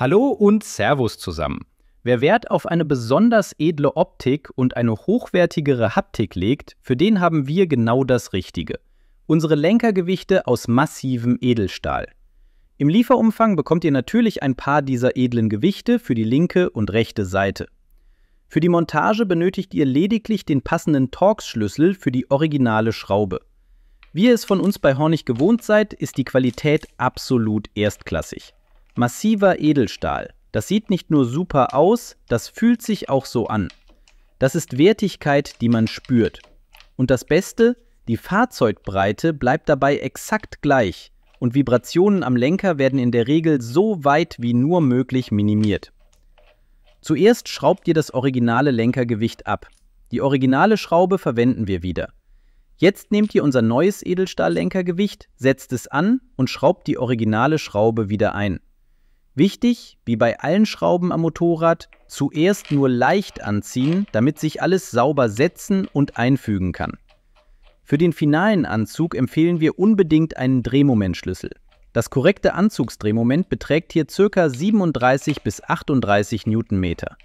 Hallo und Servus zusammen. Wer Wert auf eine besonders edle Optik und eine hochwertigere Haptik legt, für den haben wir genau das Richtige. Unsere Lenkergewichte aus massivem Edelstahl. Im Lieferumfang bekommt ihr natürlich ein paar dieser edlen Gewichte für die linke und rechte Seite. Für die Montage benötigt ihr lediglich den passenden Torx-Schlüssel für die originale Schraube. Wie ihr es von uns bei Hornig gewohnt seid, ist die Qualität absolut erstklassig. Massiver Edelstahl. Das sieht nicht nur super aus, das fühlt sich auch so an. Das ist Wertigkeit, die man spürt. Und das Beste, die Fahrzeugbreite bleibt dabei exakt gleich und Vibrationen am Lenker werden in der Regel so weit wie nur möglich minimiert. Zuerst schraubt ihr das originale Lenkergewicht ab. Die originale Schraube verwenden wir wieder. Jetzt nehmt ihr unser neues Edelstahl-Lenkergewicht, setzt es an und schraubt die originale Schraube wieder ein. Wichtig, wie bei allen Schrauben am Motorrad, zuerst nur leicht anziehen, damit sich alles sauber setzen und einfügen kann. Für den finalen Anzug empfehlen wir unbedingt einen Drehmomentschlüssel. Das korrekte Anzugsdrehmoment beträgt hier ca. 37 bis 38 Newtonmeter.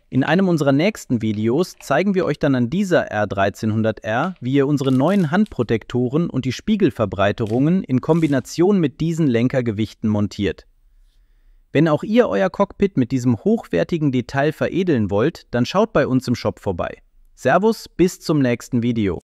In einem unserer nächsten Videos zeigen wir euch dann an dieser R1300R, wie ihr unsere neuen Handprotektoren und die Spiegelverbreiterungen in Kombination mit diesen Lenkergewichten montiert. Wenn auch ihr euer Cockpit mit diesem hochwertigen Detail veredeln wollt, dann schaut bei uns im Shop vorbei. Servus, bis zum nächsten Video.